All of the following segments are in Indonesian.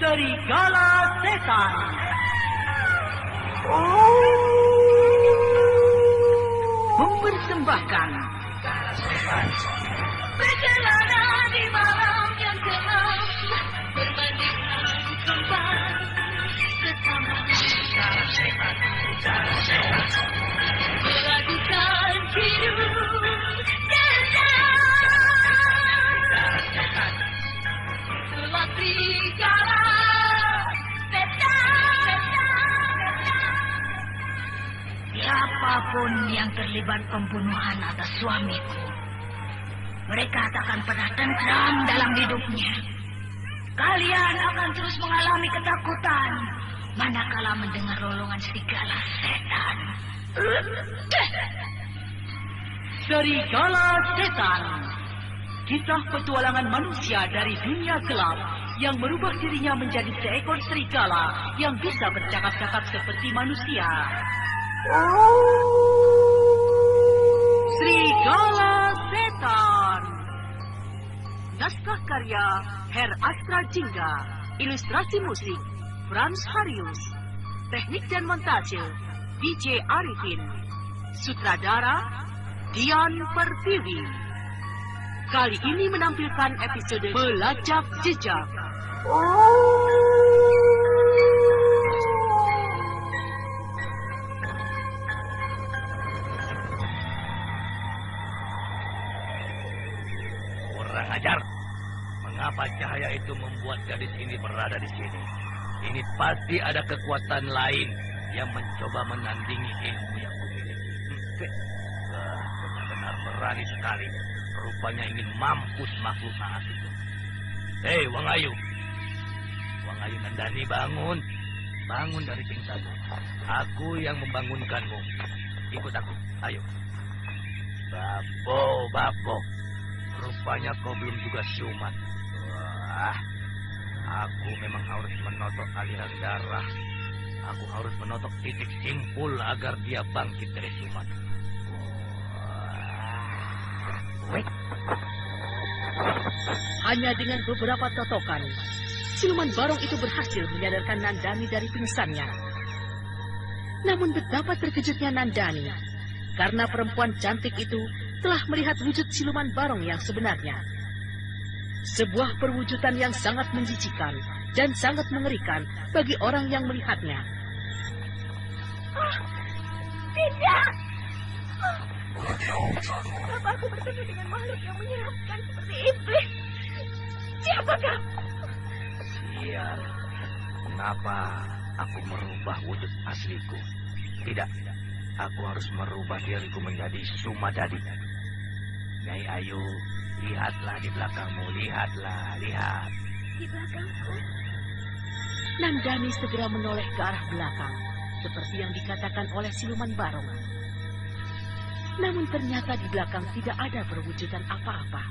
Serigala Setan. Mempersembahkan berkelana di malam yang gelap, berbandingan kembang bersama melakukan hidup setan, gelap serigala setan. Siapapun yang terlibat pembunuhan atas suamiku, mereka tak akan pernah tentram dalam hidupnya. Kalian akan terus mengalami ketakutan manakala mendengar rolongan serigala setan. Serigala Setan. Kisah petualangan manusia dari dunia gelap yang merubah dirinya menjadi seekor serigala yang bisa bercakap-cakap seperti manusia. Serigala Setan. Naskah karya Her Astra Jingga. Ilustrasi musik Frans Harius. Teknik dan montase DJ Arifin. Sutradara Dian Pertiwi. Kali ini menampilkan episode Pelacak Jejak. Kurang ajar. Mengapa cahaya itu membuat gadis ini berada di sini? Ini pasti ada kekuatan lain yang mencoba menandingi ilmu yang kumiliki. Benar-benar berani sekali. Rupanya ingin mampus makhluk naas itu. Hei, Wang Ayu. Wang Ayu Nandani, bangun. Bangun dari pingsanmu. Aku yang membangunkanmu. Ikut aku, ayo. Babo. Rupanya kau belum juga siuman. Wah, aku memang harus menotok aliran darah. Aku harus menotok titik simpul agar dia bangkit dari siuman. Hanya dengan beberapa totokan, siluman barong itu berhasil menyadarkan Nandani dari pingsannya. Namun betapa terkejutnya Nandani, karena perempuan cantik itu telah melihat wujud siluman barong yang sebenarnya. Sebuah perwujudan yang sangat menjijikan dan sangat mengerikan bagi orang yang melihatnya. Tidak! Kenapa aku bertemu dengan makhluk yang menyeramkan seperti iblis? Siapakah? Sial, kenapa aku merubah wujud asliku? Tidak, aku harus merubah diriku menjadi Sumadadi. Nyai Ayu, lihatlah di belakangmu, lihat. Di belakangku? Nandani segera menoleh ke arah belakang, seperti yang dikatakan oleh siluman barong. Namun ternyata di belakang tidak ada perwujudan apa-apa,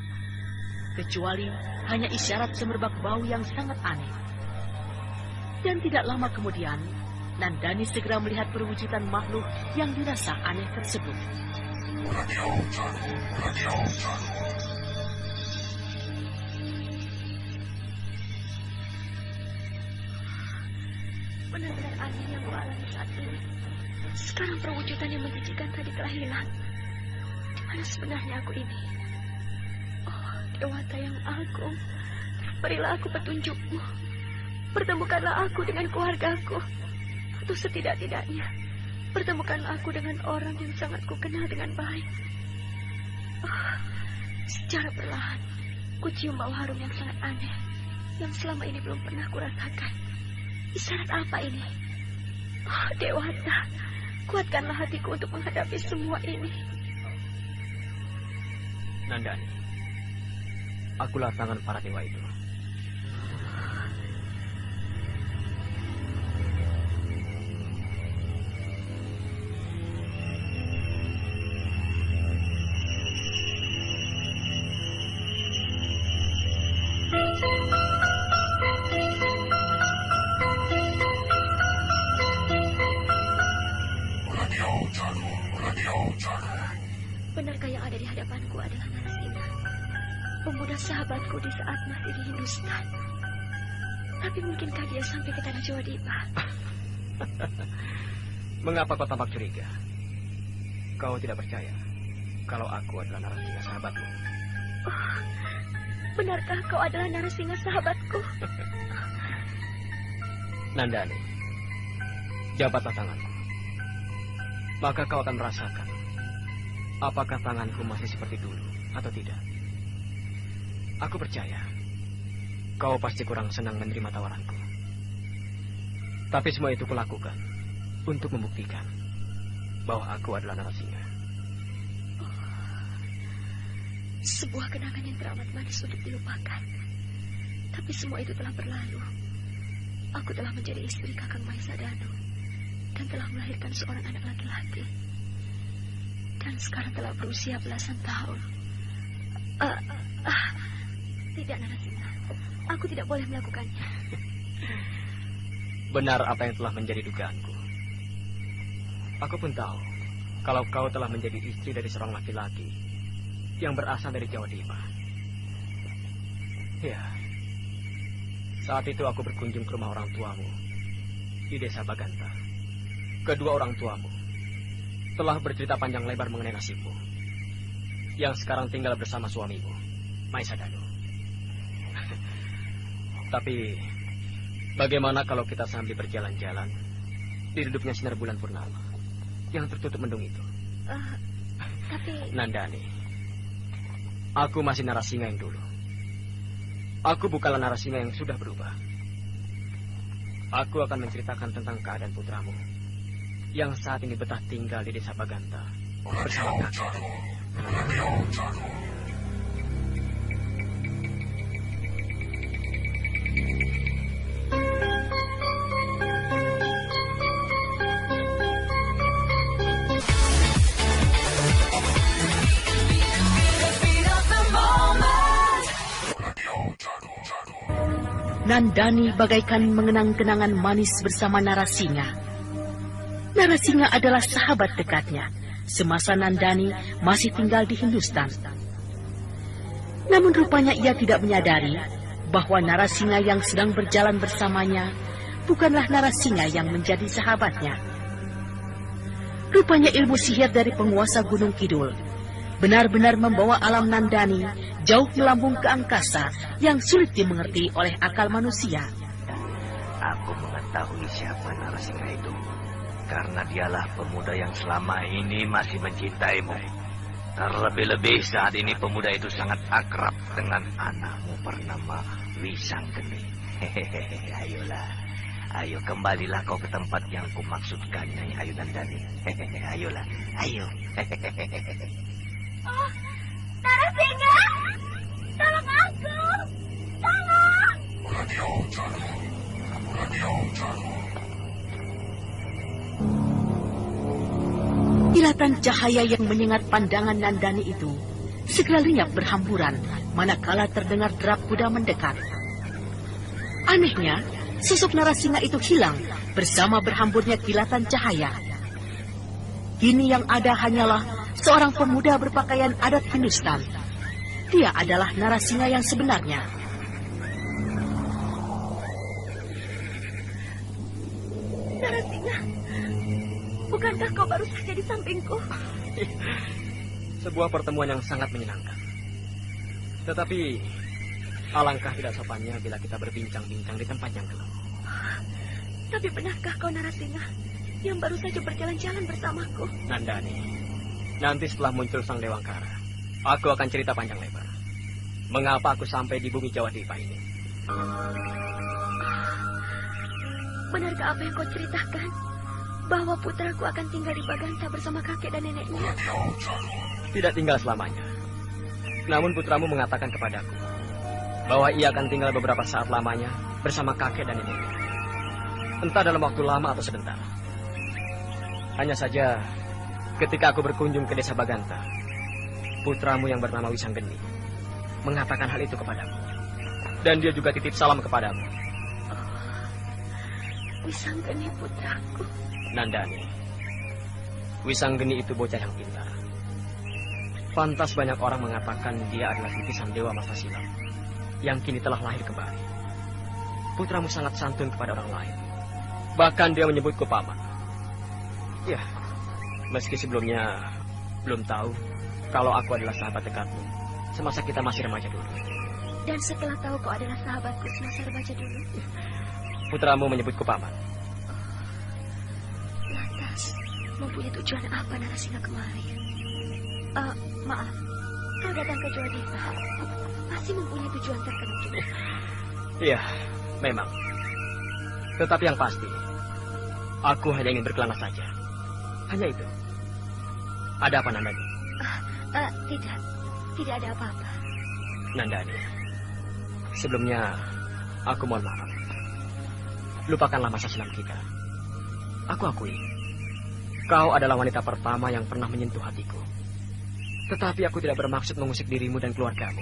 kecuali hanya isyarat semerbak bau yang sangat aneh. Dan tidak lama kemudian, Nandani segera melihat perwujudan makhluk yang dirasa aneh tersebut. Benar-benar aneh yang aku alami saat ini. Sekarang perwujudan yang menjijikan tadi telah hilang. Di mana sebenarnya aku ini? Oh, Dewata yang agung, berilah aku petunjukmu. Pertemukanlah aku dengan keluargaku. Atau setidak-tidaknya, pertemukanlah aku dengan orang yang sangat kukenal dengan baik. Oh, secara perlahan, kucium bau harum yang sangat aneh, yang selama ini belum pernah kurasakan. Isyarat apa ini? Oh, Dewata, kuatkanlah hatiku untuk menghadapi semua ini. Nandani, akulah tangan para dewa itu. Benarkah yang ada di hadapanku adalah Narasina, pemuda sahabatku di saat masih di Hindustan? Tapi mungkinkah dia sampai ke tanah Jawa Dipa? Mengapa kau tampak curiga? Kau tidak percaya kalau aku adalah Narasingha sahabatmu? Oh, benarkah kau adalah Narasingha sahabatku? Nandani, jabatlah tanganku. Maka kau akan merasakan apakah tanganku masih seperti dulu atau tidak. Aku percaya kau pasti kurang senang menerima tawaranku. Tapi semua itu kulakukan untuk membuktikan bahwa aku adalah Narasingha. Sebuah kenangan yang teramat manis untuk dilupakan. Tapi semua itu telah berlalu. Aku telah menjadi istri Kakang Maesa Danu dan telah melahirkan seorang anak laki-laki. Dan sekarang telah berusia belasan tahun. Tidak, Narasingha. Aku tidak boleh melakukannya. Benar apa yang telah menjadi dugaanku. Aku pun tahu kalau kau telah menjadi istri dari seorang laki-laki yang berasal dari Jawa Dipa. Ya, saat itu aku berkunjung ke rumah orang tuamu di desa Baganta. Kedua orang tuamu telah bercerita panjang lebar mengenai nasibmu yang sekarang tinggal bersama suamimu, Maesa Danu. Tapi bagaimana kalau kita sambil berjalan-jalan di redupnya sinar bulan purnama yang tertutup mendung itu? Tapi... Nandani, aku masih Narasingha yang dulu. Aku bukanlah Narasingha yang sudah berubah. Aku akan menceritakan tentang keadaan putramu yang saat ini betah tinggal di desa Baganta bersama kakek. Nandani bagaikan mengenang kenangan manis bersama Narasingha. Narasingha adalah sahabat dekatnya semasa Nandani masih tinggal di Hindustan. Namun rupanya ia tidak menyadari bahwa Narasingha yang sedang berjalan bersamanya bukanlah Narasingha yang menjadi sahabatnya. Rupanya ilmu sihir dari penguasa Gunung Kidul benar-benar membawa alam Nandani jauh melambung ke angkasa yang sulit dimengerti oleh akal manusia. Aku mengetahui siapa Narasingha itu, karena dialah pemuda yang selama ini masih mencintaimu. Terlebih-lebih saat ini pemuda itu sangat akrab dengan anakmu bernama Wisanggeni. Hehehe, ayolah. Ayo kembalilah kau ke tempat yang kumaksudkan, Nyai Ayu Nandani. Hehehe, ayolah, ayo. Hehehe. Oh, Narasingha! Tolong aku! Tolong! Kilatan cahaya yang menyengat pandangan Nandani itu segera lenyap berhamburan manakala terdengar derap kuda mendekat. Anehnya, sosok Narasingha itu hilang bersama berhamburnya kilatan cahaya. Kini yang ada hanyalah seorang pemuda berpakaian adat Hindustan. Dia adalah Narasingha yang sebenarnya. Narasingha, bukankah kau baru saja di sampingku? Sebuah pertemuan yang sangat menyenangkan. Tetapi alangkah tidak sopannya bila kita berbincang-bincang di tempat yang gelap. Tapi benarkah kau Narasingha yang baru saja berjalan-jalan bersamaku? Nandani, nanti setelah muncul Sang Dewangkara, aku akan cerita panjang lebar mengapa aku sampai di bumi Jawa Dipa ini. Benarkah apa yang kau ceritakan? Bahwa putraku akan tinggal di Baganta bersama kakek dan neneknya? Tidak tinggal selamanya. Namun putramu mengatakan kepadaku bahwa ia akan tinggal beberapa saat lamanya bersama kakek dan neneknya. Entah dalam waktu lama atau sebentar. Hanya saja ketika aku berkunjung ke desa Baganta, putramu yang bernama Wisanggeni mengatakan hal itu kepadaku. Dan dia juga titip salam kepadamu. Wisanggeni putraku. Nandani, Wisanggeni itu bocah yang pintar. Pantas banyak orang mengatakan dia adalah titisan dewa masa silam yang kini telah lahir kembali. putramu sangat santun kepada orang lain. Bahkan dia menyebutku paman. Ya, meski sebelumnya belum tahu kalau aku adalah sahabat dekatmu semasa kita masih remaja dulu. Dan setelah tahu kau adalah sahabatku semasa remaja dulu, putramu menyebutku paman. Lantas, mempunyai tujuan apa Narasingha kemari? Maaf, kau datang ke Jodipa pasti mempunyai tujuan tertentu. Iya, memang. Tetapi yang pasti, aku hanya ingin berkelana saja. Hanya itu. Ada apa, Nandani? Tidak ada apa-apa. Nandani, sebelumnya aku mohon maaf. Lupakanlah masa silam kita. Aku akui, kau adalah wanita pertama yang pernah menyentuh hatiku. Tetapi aku tidak bermaksud mengusik dirimu dan keluargamu.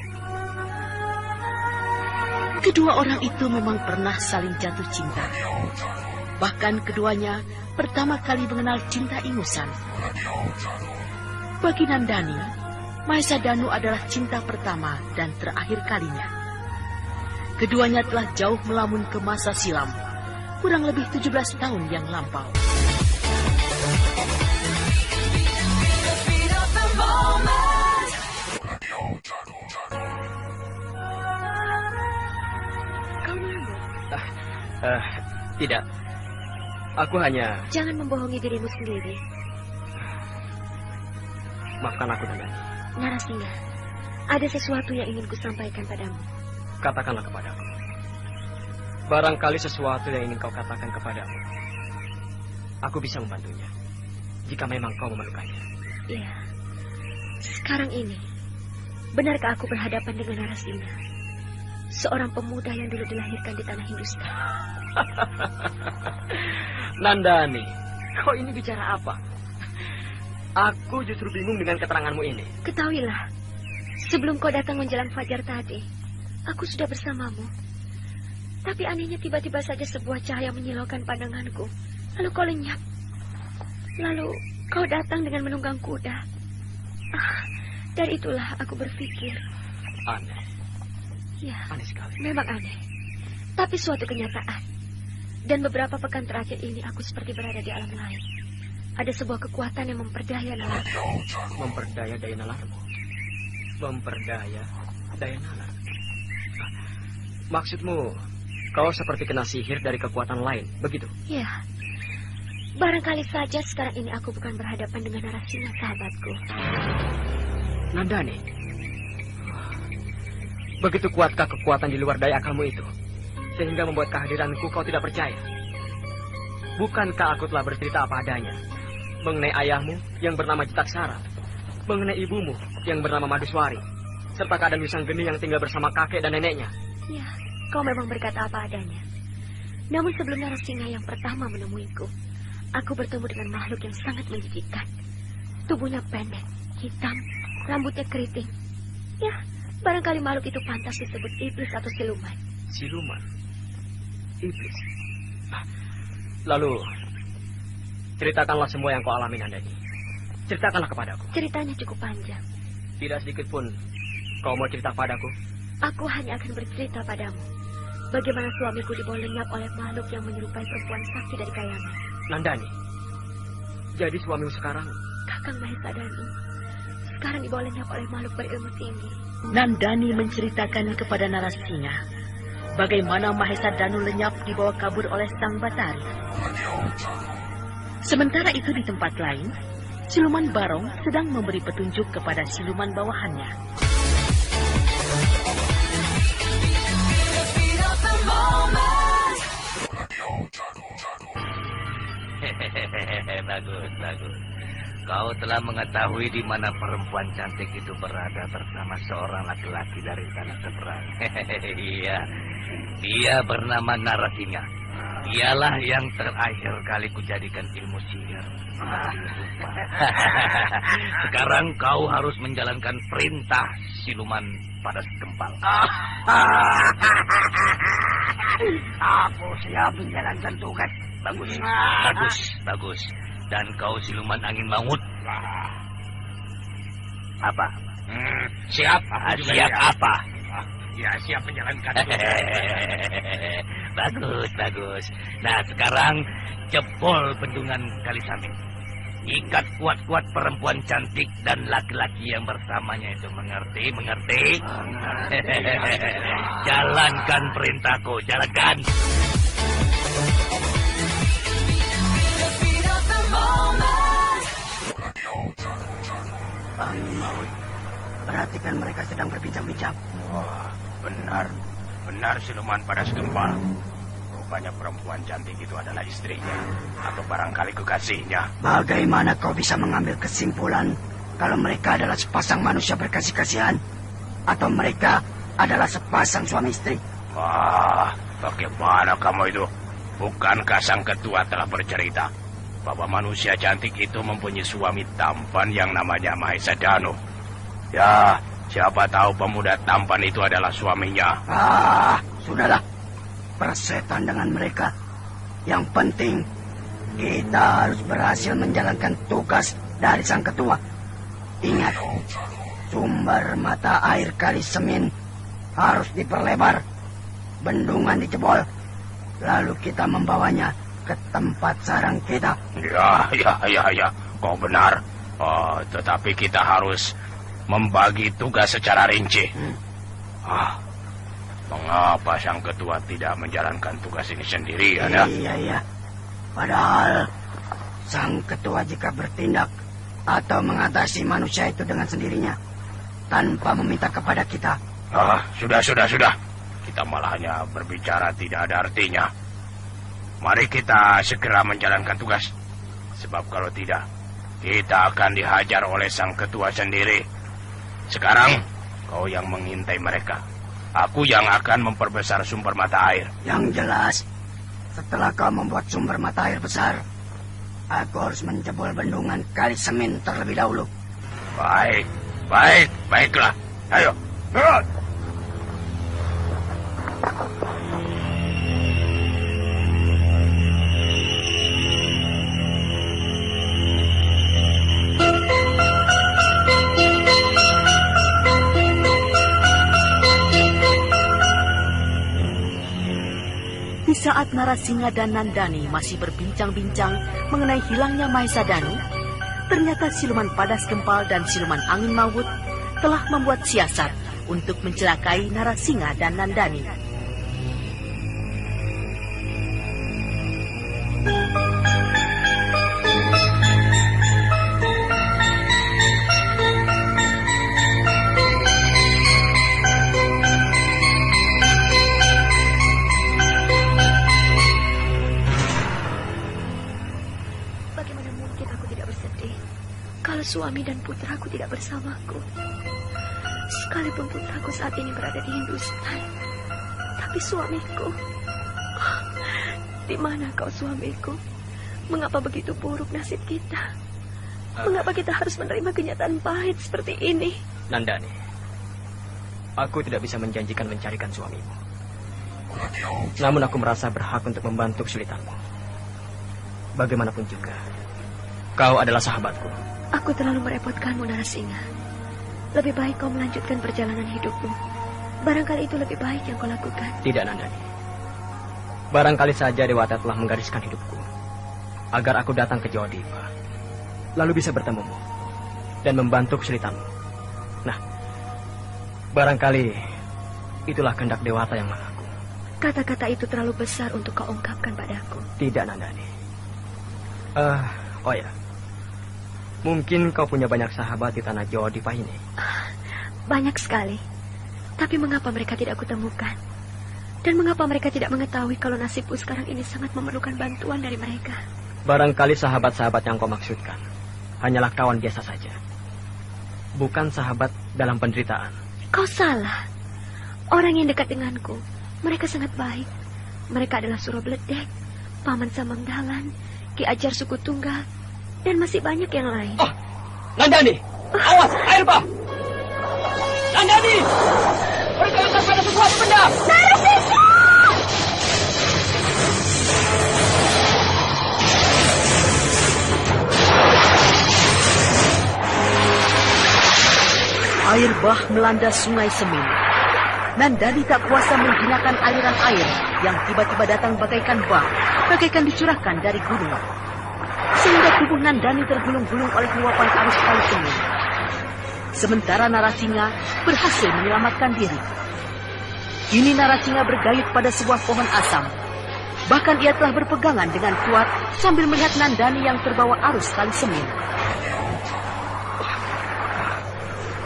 Kedua orang itu memang pernah saling jatuh cinta. Bahkan keduanya pertama kali mengenal cinta ingusan. Bagi Nandani, Mahesa Danu adalah cinta pertama dan terakhir kalinya. Keduanya telah jauh melamun ke masa silam, kurang lebih 17 tahun yang lampau. Kau melamun? Tidak. Aku hanya... Jangan membohongi dirimu sendiri. Maafkan aku, Nandani. Narasingha, ada sesuatu yang ingin kusampaikan padamu. Katakanlah kepadaku. Barangkali sesuatu yang ingin kau katakan kepadamu, aku bisa membantunya. Jika memang kau memerlukannya. Iya. Sekarang ini, benarkah aku berhadapan dengan Narasingha? Seorang pemuda yang dulu dilahirkan di tanah Hindustan. Nandani, kau ini bicara apa? Aku justru bingung dengan keteranganmu ini. Ketahuilah, sebelum kau datang menjelang fajar tadi, aku sudah bersamamu. Tapi anehnya tiba-tiba saja sebuah cahaya menyilaukan pandanganku. Lalu kau lenyap. Lalu kau datang dengan menunggang kuda. Dari itulah aku berpikir. Aneh. Ya, Aneh sekali. memang aneh. Tapi suatu kenyataan. Dan beberapa pekan terakhir ini aku seperti berada di alam lain. Ada sebuah kekuatan yang memperdaya nalarmu. Memperdaya daya nalarmu? Memperdaya daya nalar? Maksudmu, kau seperti kena sihir dari kekuatan lain, begitu? Ya, barangkali saja sekarang ini aku bukan berhadapan dengan Narasingha sahabatku. Nandani, begitu kuatkah kekuatan di luar daya akalmu itu? Sehingga membuat kehadiranku kau tidak percaya? Bukankah aku telah bercerita apa adanya? Mengenai ayahmu yang bernama Jitaksara, mengenai ibumu yang bernama Maduswari, serta keadaan Wisanggeni yang tinggal bersama kakek dan neneknya. Ya, kau memang berkata apa adanya. Namun sebelum Narasingha yang pertama menemuiku, aku bertemu dengan makhluk yang sangat menjijikkan. Tubuhnya pendek, hitam, rambutnya keriting. Ya, barangkali makhluk itu pantas disebut iblis atau siluman. Siluman? Iblis? Lalu, ceritakanlah semua yang kau alami, Nandani. Ceritakanlah kepadaku. Ceritanya cukup panjang. Tidak sedikit pun kau mau cerita padaku. Aku hanya akan bercerita padamu bagaimana suamiku dibawa lenyap oleh makhluk yang menyerupai perempuan sakti dari kayangan. Nandani, jadi suamimu sekarang? Kakang Mahesa Danu sekarang dibawa lenyap oleh makhluk berilmu tinggi. Nandani menceritakan kepada Narasingha bagaimana Mahesa Danu lenyap dibawa kabur oleh Sang Batari. Sementara itu di tempat lain, Siluman Barong sedang memberi petunjuk kepada siluman bawahannya. Bagus, bagus. Kau telah mengetahui di mana perempuan cantik itu berada bersama seorang laki-laki dari tanah seberang. Iya, dia bernama Narasingha. Dialah yang terakhir kali kujadikan ilmu sihir. Sekarang kau harus menjalankan perintah siluman pada Kempal. Aku siap menjalankan tugas. Bagus, bagus, bagus. Dan kau siluman angin maut. Apa? Siap. Siap apa? Ya, siap menjalankan. Bagus, bagus. Nah, sekarang jebol bendungan Kali Samin. Ikat kuat-kuat perempuan cantik dan laki-laki yang bersamanya itu. Mengerti? Mengerti? Jalankan perintahku, jalankan. Angin maut. Perhatikan mereka sedang berbincang-bincang. Wah, benar siluman padas gempal. Rupanya perempuan cantik itu adalah istrinya, atau barangkali kekasihnya. Bagaimana kau bisa mengambil kesimpulan kalau mereka adalah sepasang manusia berkasih-kasihan? Atau mereka adalah sepasang suami istri? Wah, bagaimana kamu itu? Bukankah sang ketua telah bercerita bahwa manusia cantik itu mempunyai suami tampan yang namanya Mahesa Danu? Ya, siapa tahu pemuda tampan itu adalah suaminya. Sudahlah. Persetan dengan mereka. Yang penting, kita harus berhasil menjalankan tugas dari sang ketua. Ingat, sumber mata air Kali Semin harus diperlebar. Bendungan dijebol. Lalu kita membawanya ke tempat sarang kita. Ya, kau benar. Tetapi kita harus membagi tugas secara rinci. Mengapa sang ketua tidak menjalankan tugas ini sendirian? Iya. Padahal sang ketua jika bertindak atau mengatasi manusia itu dengan sendirinya tanpa meminta kepada kita. Sudah. Kita malah hanya berbicara tidak ada artinya. Mari kita segera menjalankan tugas. Sebab kalau tidak, kita akan dihajar oleh sang ketua sendiri. Sekarang, kau yang mengintai mereka. Aku yang akan memperbesar sumber mata air. Yang jelas, setelah kau membuat sumber mata air besar, aku harus menjebol bendungan Kali Semin terlebih dahulu. Baiklah. Ayo. Di saat Narasingha dan Nandani masih berbincang-bincang mengenai hilangnya Mahesa Danu, ternyata siluman padas gempal dan siluman angin maut telah membuat siasat untuk mencelakai Narasingha dan Nandani. Suami dan putraku tidak bersamaku. Sekalipun putraku saat ini berada di Hindustan, tapi suamiku, di mana kau suamiku? Mengapa begitu buruk nasib kita? Mengapa kita harus menerima kenyataan pahit seperti ini? Nandani, aku tidak bisa menjanjikan mencarikan suamimu. Namun aku merasa berhak untuk membantu kesulitanmu. Bagaimanapun juga, kau adalah sahabatku. Aku terlalu merepotkanmu, Narasingha. Lebih baik kau melanjutkan perjalanan hidupmu. Barangkali itu lebih baik yang kau lakukan. Tidak, Nandani. Barangkali saja Dewata telah menggariskan hidupku agar aku datang ke Jawa Dipa, lalu bisa bertemumu dan membantu kesulitanmu. Nah, barangkali itulah kehendak Dewata yang mengaku. Kata-kata itu terlalu besar untuk kau ungkapkan padaku. Tidak, Nandani. Oh ya. Mungkin kau punya banyak sahabat di tanah Jawa Dipa ini. Banyak sekali. Tapi mengapa mereka tidak kutemukan? Dan mengapa mereka tidak mengetahui kalau nasibku sekarang ini sangat memerlukan bantuan dari mereka? Barangkali sahabat-sahabat yang kau maksudkan hanyalah kawan biasa saja. Bukan sahabat dalam penderitaan. Kau salah. Orang yang dekat denganku, mereka sangat baik. Mereka adalah Suro Bledek, Paman Samangdalan, Ki Ajar Suku Tunggal, dan masih banyak yang lain. Nandani! Awas, air bah! Nandani! Berkaitan pada sesuatu benda! Narasingha! Air bah melanda Sungai Semin. Nandani tak kuasa menggunakan aliran air yang tiba-tiba datang bagaikan bah, bagaikan dicurahkan dari gunung. Sehingga tubuh Nandani tergulung-gulung oleh luapan arus Kali Semir. Sementara Narasinga berhasil menyelamatkan diri. Kini Narasinga bergayut pada sebuah pohon asam. Bahkan ia telah berpegangan dengan kuat sambil melihat Nandani yang terbawa arus Kali Semir.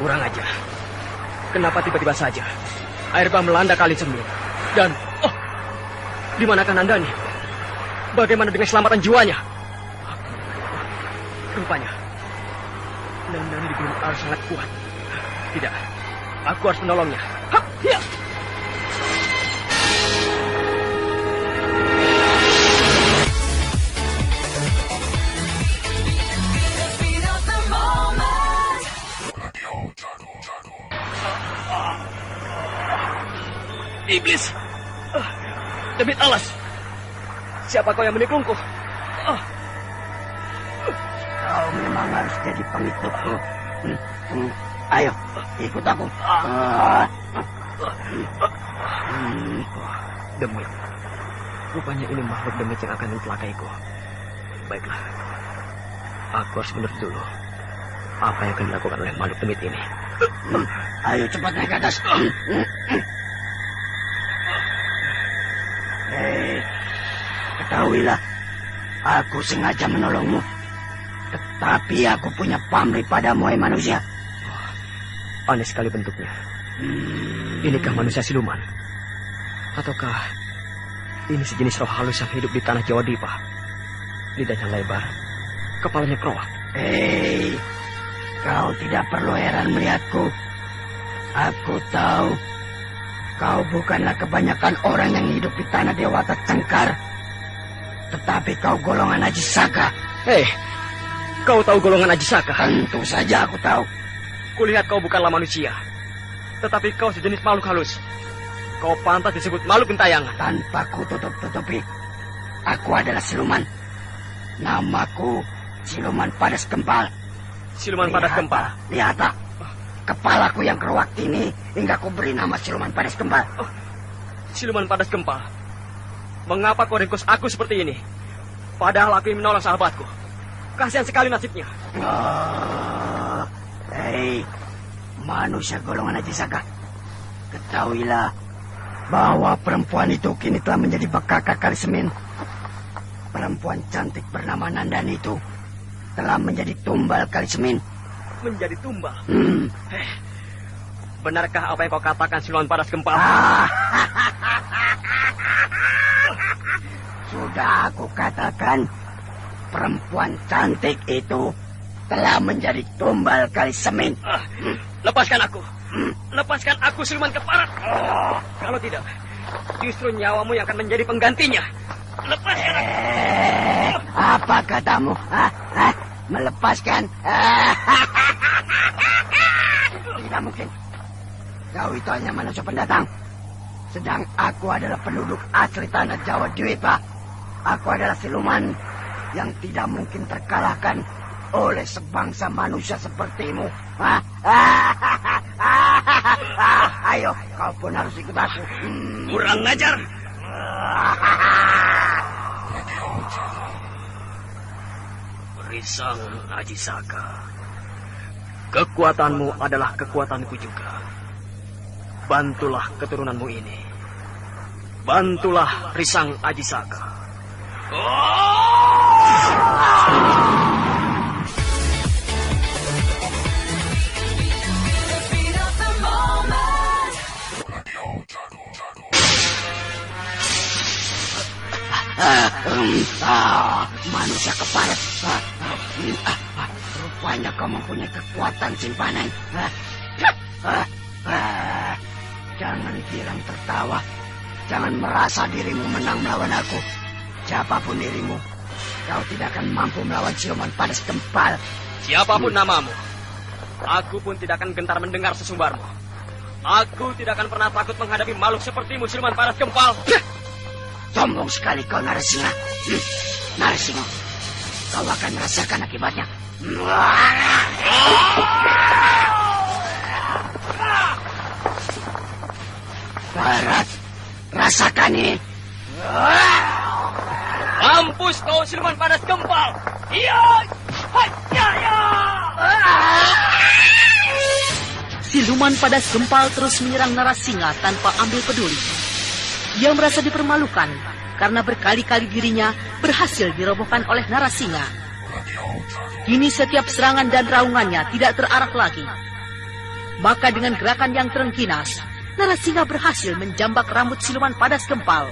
Kurang ajar. Kenapa tiba-tiba saja air bah melanda Kali Semir? Dan, di manakah Nandani? Bagaimana dengan keselamatan jiwanya? Rupanya, Nandani digulung arus sangat kuat. Tidak, aku harus menolongnya. Ya. Iblis! Demi alas! Siapa kau yang meniklungku? Kau memang harus jadi pengikutku. Ayo, ikut aku. Demit. Rupanya ini makhluk demit yang akan mencelakaiku. Baiklah. Aku harus menurut dulu apa yang akan dilakukan oleh makhluk demit ini. Ayo cepat naik ke atas. Hei, ketahuilah, aku sengaja menolongmu. Tetapi aku punya pamrih padamu, hai manusia. Aneh sekali bentuknya. Inikah manusia siluman? Ataukah ini sejenis roh halus yang hidup di tanah Jawa Dipa? Lidahnya lebar, kepalanya keroak. Hei, kau tidak perlu heran melihatku. Aku tahu kau bukanlah kebanyakan orang yang hidup di tanah Dewata Cengkar. Tetapi kau golongan Aji Saka. Hei, kau tahu golongan Aji Saka? Tentu saja aku tahu. Kulihat kau bukanlah manusia, tetapi kau sejenis makhluk halus. Kau pantas disebut makhluk gentayangan. Tanpa ku tutup-tutupi, aku adalah siluman. Namaku Siluman Padas Gempal. Siluman Padas Gempal? Lihat tak, kepalaku yang keruak ini hingga ku beri nama Siluman Padas Gempal. Siluman Padas Gempal, mengapa kau ringkus aku seperti ini? Padahal aku ingin menolong sahabatku. Kasihan sekali nasibnya. Hei, manusia golongan Aji Saka. Ketahuilah bahwa perempuan itu kini telah menjadi bekaka Kali Semin. Perempuan cantik bernama Nandani itu telah menjadi tumbal Kali Semin. Menjadi tumbal? Benarkah apa yang kau katakan, Siluman Padas Gempal? Sudah aku katakan, perempuan cantik itu telah menjadi tumbal Kali Semin. Lepaskan aku. Lepaskan aku, Siluman Keparat. Kalau tidak, justru nyawamu yang akan menjadi penggantinya. Lepaskan aku. Apa katamu? Melepaskan? Tidak mungkin. Kau itu hanya manusia pendatang. Sedang aku adalah penduduk asli tanah Jawa Dwipa. Aku adalah siluman yang tidak mungkin terkalahkan oleh sebangsa manusia sepertimu. Ayo, kau pun harus ikut aku. Kurang ajar. Risang Aji Saka, kekuatanmu adalah kekuatanku juga. Bantulah keturunanmu ini. Bantulah Risang Aji Saka. Manusia keparat. Rupanya kau mempunyai kekuatan simpanan. Jangan girang tertawa. Jangan merasa dirimu menang melawan aku. Siapapun dirimu, kau tidak akan mampu melawan Siluman Padas Gempal. Siapapun namamu, aku pun tidak akan gentar mendengar sesumbarmu. Aku tidak akan pernah takut menghadapi makhluk sepertimu, Siluman Padas Gempal. Sombong sekali kau, Narasinga. Narasinga, kau akan merasakan akibatnya. Rasakan nih. Mampus kau siluman padas gempal. Iya. Siluman padas gempal terus menyerang Narasingha tanpa ambil peduli. Dia merasa dipermalukan karena berkali-kali dirinya berhasil dirobohkan oleh Narasingha. Kini setiap serangan dan raungannya tidak terarah lagi. Maka dengan gerakan yang terengginas, Narasingha berhasil menjambak rambut siluman padas gempal.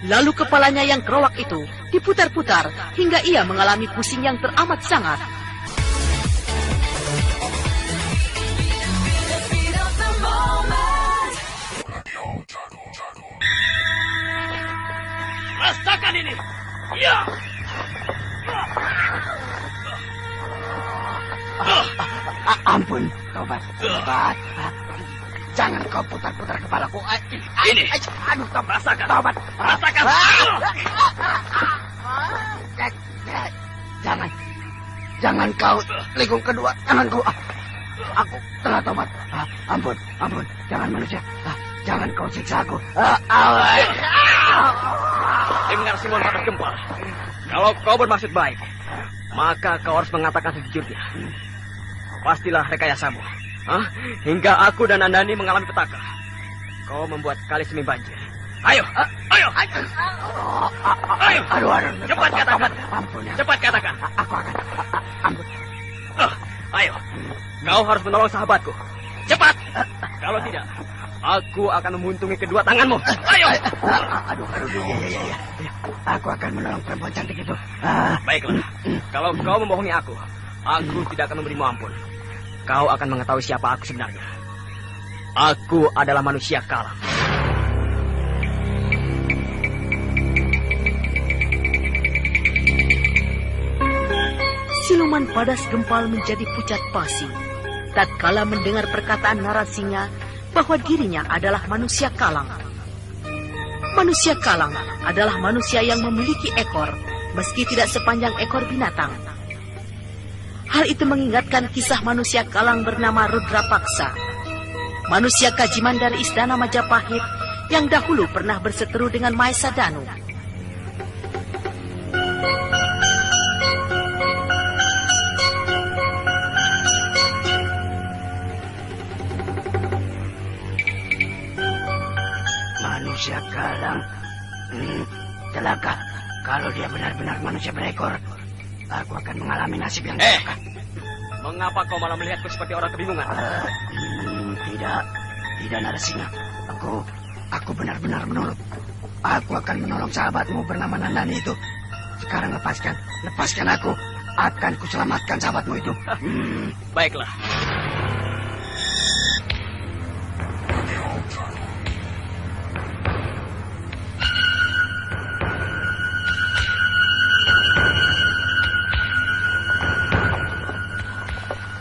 Lalu kepalanya yang kerowak itu diputar-putar hingga ia mengalami pusing yang teramat sangat. Rasakan ini. Ya. Ampun, Tobat. Jangan kau putar-putar kepalaku. Ini. Aduh, Tobat. Rasakan. Tobat. Rasakan. Jangan kau likung kedua tanganku. Aku telah tobat. Ampun. Jangan manusia. Jangan kau siksa aku. Dengar siluman padas gempal. Kalau kau bermaksud baik, maka kau harus mengatakan sejujurnya. Pastilah rekayasamu. Hingga aku dan Nandani mengalami petaka. Kau membuat kali semi banjir. Ayo. Aduh. Cepat katakan. Ampun. Cepat katakan. Aku akan. Ampun. Ayo. Kau harus menolong sahabatku. Cepat. Kalau tidak, aku akan membuntungi kedua tanganmu. Ayo. Aduh. Iya. Aku akan menolong perempuan cantik itu. Baiklah. Kalau kau membohongi aku tidak akan memberimu ampun. Kau akan mengetahui siapa aku sebenarnya. Aku adalah manusia Kalang. Siluman padas gempal menjadi pucat pasi tatkala mendengar perkataan Narasingha bahwa dirinya adalah manusia Kalang. Manusia Kalang adalah manusia yang memiliki ekor, meski tidak sepanjang ekor binatang. Hal itu mengingatkan kisah manusia Kalang bernama Rudrapaksa, manusia kajiman dari istana Majapahit yang dahulu pernah berseteru dengan Maesa Danu. Manusia Kalang. Celaka. Kalau dia benar-benar manusia berekor, aku akan mengalami nasib yang celaka. Mengapa kau malah melihatku seperti orang kebingungan? Tidak Narasingha. Aku benar-benar menolong. Aku akan menolong sahabatmu bernama Nandani itu. Sekarang lepaskan aku. Akan kuselamatkan sahabatmu itu. Baiklah.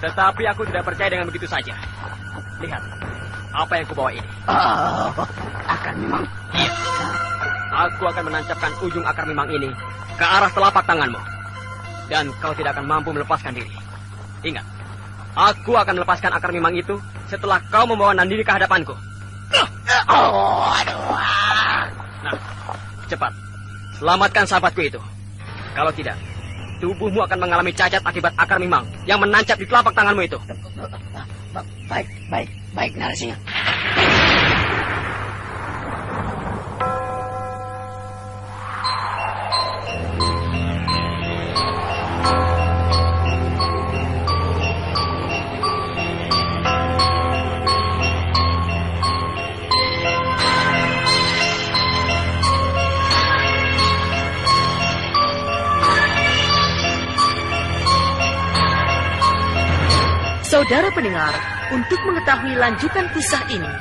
Tetapi aku tidak percaya dengan begitu saja. Lihat, apa yang kubawa ini. Akar mimang. Iya. Aku akan menancapkan ujung akar mimang ini ke arah telapak tanganmu. Dan kau tidak akan mampu melepaskan diri. Ingat, aku akan melepaskan akar mimang itu setelah kau membawa Nandini ke hadapanku. Nah, cepat. Selamatkan sahabatku itu. Kalau tidak, tubuhmu akan mengalami cacat akibat akar mimang yang menancap di telapak tanganmu itu. Baik, Narasingha. Saudara pendengar, untuk mengetahui lanjutan kisah ini,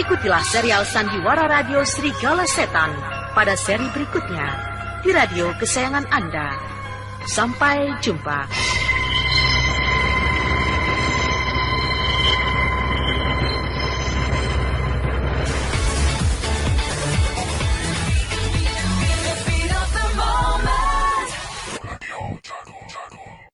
ikutilah serial Sandiwara Radio Serigala Setan pada seri berikutnya di radio kesayangan Anda. Sampai jumpa.